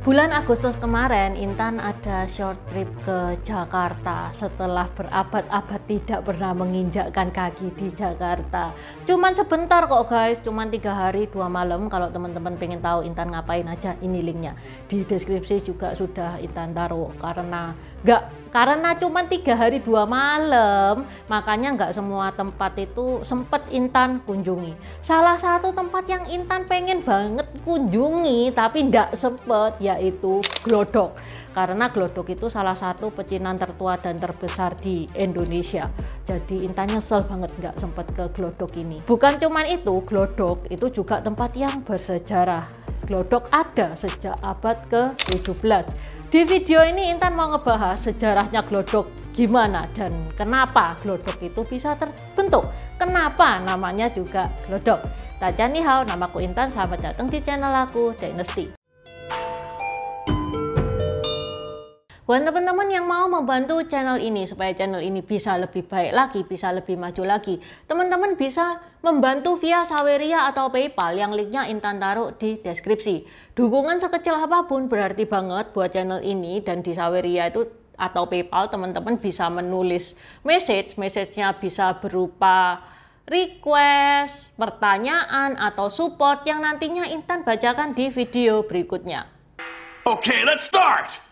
Bulan Agustus kemarin, Intan ada short trip ke Jakarta setelah berabad-abad tidak pernah menginjakkan kaki di Jakarta. Cuman sebentar kok guys, cuman 3 hari 2 malam. Kalau teman-teman pengen tahu Intan ngapain aja, ini linknya. Di deskripsi juga sudah Intan taruh. Karena cuman 3 hari 2 malam, makanya nggak semua tempat itu sempet Intan kunjungi. Salah satu tempat yang Intan pengen banget kunjungi tapi nggak sempet, yaitu Glodok. Karena Glodok itu salah satu pecinan tertua dan terbesar di Indonesia. Jadi Intan nyesel banget nggak sempet ke Glodok ini. Bukan cuman itu, Glodok itu juga tempat yang bersejarah. Glodok ada sejak abad ke-17. Di video ini Intan mau ngebahas sejarahnya Glodok gimana dan kenapa Glodok itu bisa terbentuk. Kenapa namanya juga Glodok. Taja ni hao, namaku Intan, selamat datang di channel aku, Dynasty. Buat teman-teman yang mau membantu channel ini supaya channel ini bisa lebih baik lagi, bisa lebih maju lagi, teman-teman bisa membantu via Saweria atau PayPal yang linknya Intan taruh di deskripsi. Dukungan sekecil apapun berarti banget buat channel ini, dan di Saweria itu atau PayPal teman-teman bisa menulis message-nya bisa berupa request, pertanyaan, atau support yang nantinya Intan bacakan di video berikutnya. Okay, let's start!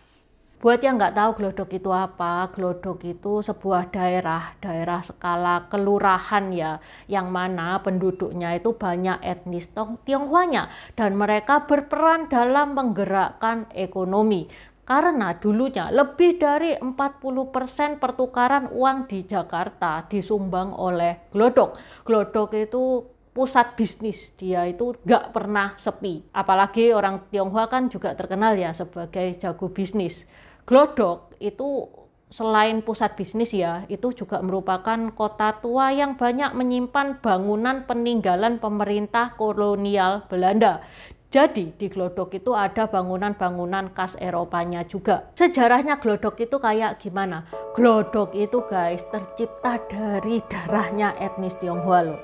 Buat yang nggak tahu Glodok itu apa, Glodok itu sebuah daerah skala kelurahan ya, yang mana penduduknya itu banyak etnis Tionghoanya dan mereka berperan dalam menggerakkan ekonomi. Karena dulunya lebih dari 40% pertukaran uang di Jakarta disumbang oleh Glodok. Glodok itu pusat bisnis, dia itu nggak pernah sepi. Apalagi orang Tionghoa kan juga terkenal ya sebagai jago bisnis. Glodok itu selain pusat bisnis ya, itu juga merupakan kota tua yang banyak menyimpan bangunan peninggalan pemerintah kolonial Belanda. Jadi di Glodok itu ada bangunan-bangunan khas Eropanya juga. Sejarahnya Glodok itu kayak gimana? Glodok itu guys tercipta dari darahnya etnis Tionghoa loh.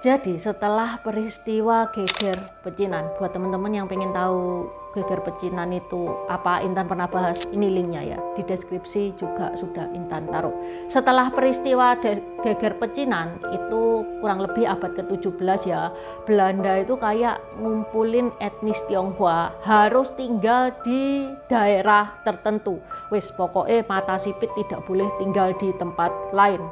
Jadi setelah peristiwa geger pecinan, buat teman-teman yang pengen tahu geger pecinan itu apa, Intan pernah bahas, ini linknya ya, di deskripsi juga sudah Intan taruh. Setelah peristiwa geger pecinan itu kurang lebih abad ke-17 ya, Belanda itu kayak ngumpulin etnis Tionghoa harus tinggal di daerah tertentu. Wis pokoknya mata sipit tidak boleh tinggal di tempat lain.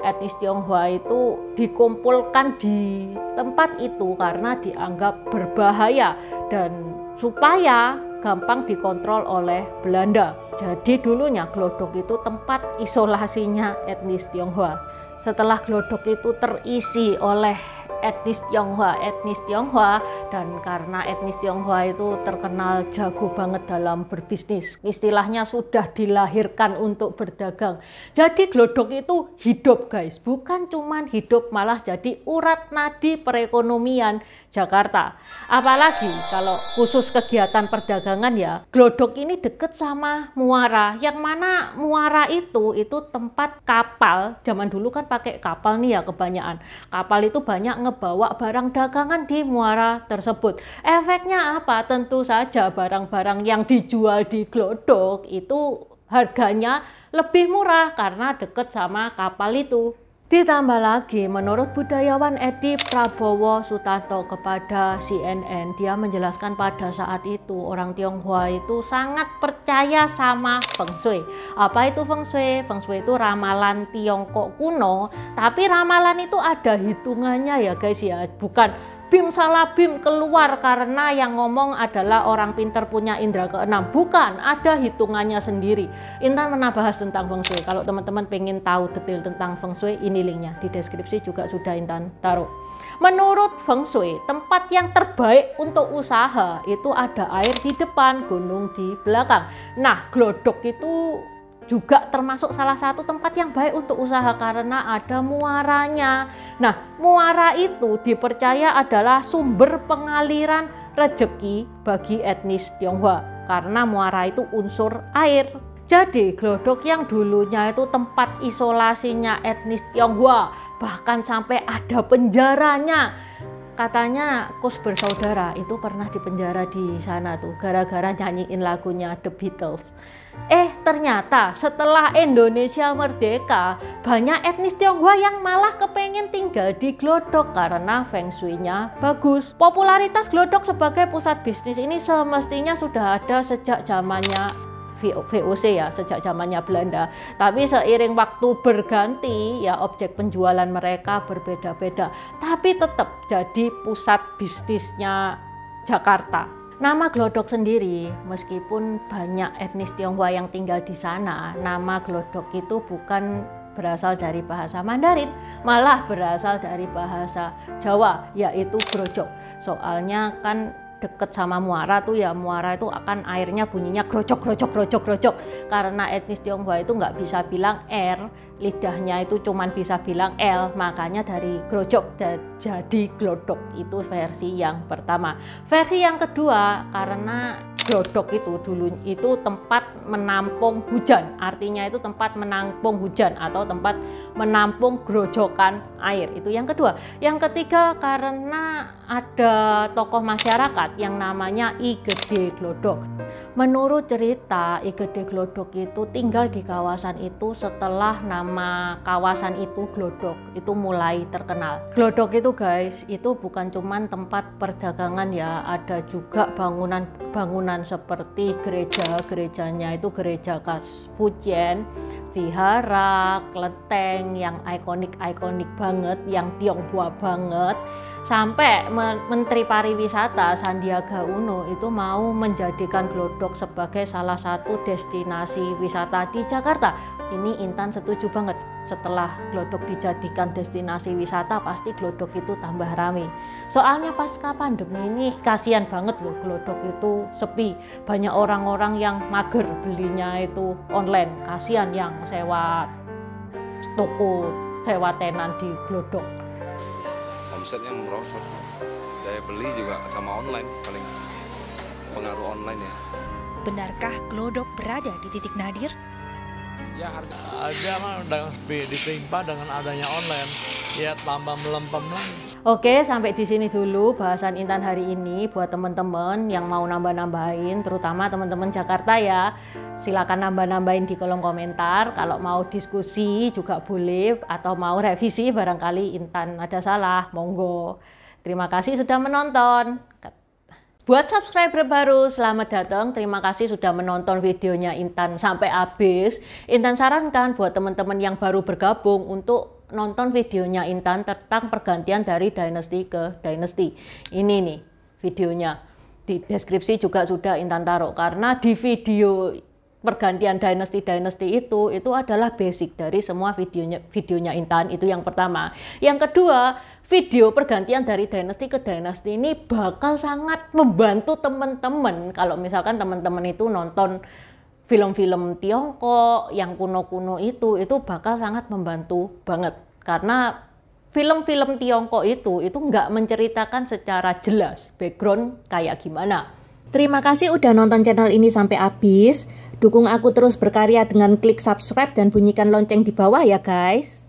Etnis Tionghoa itu dikumpulkan di tempat itu karena dianggap berbahaya dan supaya gampang dikontrol oleh Belanda. Jadi dulunya Glodok itu tempat isolasinya etnis Tionghoa. Setelah Glodok itu terisi oleh etnis Tionghoa, dan karena etnis Tionghoa itu terkenal jago banget dalam berbisnis, istilahnya sudah dilahirkan untuk berdagang. Jadi Glodok itu hidup guys, bukan cuman hidup, malah jadi urat nadi perekonomian Jakarta. Apalagi kalau khusus kegiatan perdagangan ya, Glodok ini deket sama muara, yang mana muara itu tempat kapal. Zaman dulu kan pakai kapal nih ya kebanyakan. Kapal itu banyak ngebawa barang dagangan di muara tersebut. Efeknya apa? Tentu saja barang-barang yang dijual di Glodok itu harganya lebih murah karena deket sama kapal itu. Ditambah lagi, menurut budayawan Edi Prabowo Sutanto kepada CNN, dia menjelaskan pada saat itu orang Tionghoa itu sangat percaya sama Feng Shui. Apa itu Feng Shui? Feng Shui itu ramalan Tiongkok kuno, tapi ramalan itu ada hitungannya ya guys ya, bukan bim salah bim keluar karena yang ngomong adalah orang pinter punya indera keenam. Bukan, ada hitungannya sendiri. Intan pernah bahas tentang Feng Shui. Kalau teman-teman pengen tahu detail tentang Feng Shui, ini linknya di deskripsi juga sudah Intan taruh. Menurut Feng Shui, tempat yang terbaik untuk usaha itu ada air di depan, gunung di belakang. Nah, Glodok itu juga termasuk salah satu tempat yang baik untuk usaha karena ada muaranya. Nah, muara itu dipercaya adalah sumber pengaliran rezeki bagi etnis Tionghoa karena muara itu unsur air. Jadi Glodok yang dulunya itu tempat isolasinya etnis Tionghoa, bahkan sampai ada penjaranya. katanya Kus bersaudara itu pernah dipenjara di sana tuh gara-gara nyanyiin lagunya The Beatles. Ternyata setelah Indonesia merdeka, banyak etnis Tionghoa yang malah kepengen tinggal di Glodok karena feng shui-nya bagus. Popularitas Glodok sebagai pusat bisnis ini semestinya sudah ada sejak zamannya VOC ya, sejak zamannya Belanda. Tapi seiring waktu berganti ya, objek penjualan mereka berbeda-beda, tapi tetap jadi pusat bisnisnya Jakarta. Nama Glodok sendiri, meskipun banyak etnis Tionghoa yang tinggal di sana, nama Glodok itu bukan berasal dari bahasa Mandarin, malah berasal dari bahasa Jawa, yaitu grojok. Soalnya kan deket sama muara tuh ya, muara itu akan airnya bunyinya grojok, grojok, grojok, grojok. Karena etnis Tionghoa itu nggak bisa bilang R, lidahnya itu cuman bisa bilang L, makanya dari grojok jadi glodok. Itu versi yang pertama. Versi yang kedua, karena glodok itu dulu itu tempat menampung hujan, artinya itu tempat menampung hujan atau tempat menampung grojokan air. Itu yang kedua. Yang ketiga, karena ada tokoh masyarakat yang namanya I Gede Glodok. Menurut cerita, I Gede Glodok itu tinggal di kawasan itu setelah nama kawasan itu Glodok itu mulai terkenal. Glodok itu guys, itu bukan cuman tempat perdagangan ya, ada juga bangunan seperti gerejanya itu gereja khas Fujian, vihara, kelenteng yang ikonik banget, yang Tionghoa banget. Sampai Menteri Pariwisata Sandiaga Uno itu mau menjadikan Glodok sebagai salah satu destinasi wisata di Jakarta. Ini Intan setuju banget. Setelah Glodok dijadikan destinasi wisata, pasti Glodok itu tambah rame. Soalnya pasca pandemi ini kasihan banget loh, Glodok itu sepi. Banyak orang-orang yang mager belinya itu online. Kasihan yang sewa toko, sewa tenan di Glodok. Omsetnya merosot, daya beli juga sama online, paling pengaruh online ya. Benarkah Glodok berada di titik nadir? Ya harga mah ditimpa dengan adanya online, ya tambah melempem lagi. Oke, sampai di sini dulu bahasan Intan hari ini. Buat teman-teman yang mau nambah-nambahin, terutama teman-teman Jakarta ya, silakan nambah-nambahin di kolom komentar. Kalau mau diskusi juga boleh, atau mau revisi barangkali Intan ada salah, monggo. Terima kasih sudah menonton. Buat subscriber baru, selamat datang. Terima kasih sudah menonton videonya Intan sampai habis. Intan sarankan buat teman-teman yang baru bergabung untuk nonton videonya Intan tentang pergantian dari dynasty ke dynasty. Ini nih videonya. Di deskripsi juga sudah Intan taruh, karena di video pergantian dynasty itu adalah basic dari semua videonya Intan. Itu yang pertama. Yang kedua, video pergantian dari dynasty ke dynasty ini bakal sangat membantu teman-teman kalau misalkan teman-teman itu nonton film-film Tiongkok yang kuno-kuno itu bakal sangat membantu banget, karena film-film Tiongkok itu nggak menceritakan secara jelas background kayak gimana. Terima kasih udah nonton channel ini sampai habis. Dukung aku terus berkarya dengan klik subscribe dan bunyikan lonceng di bawah ya guys.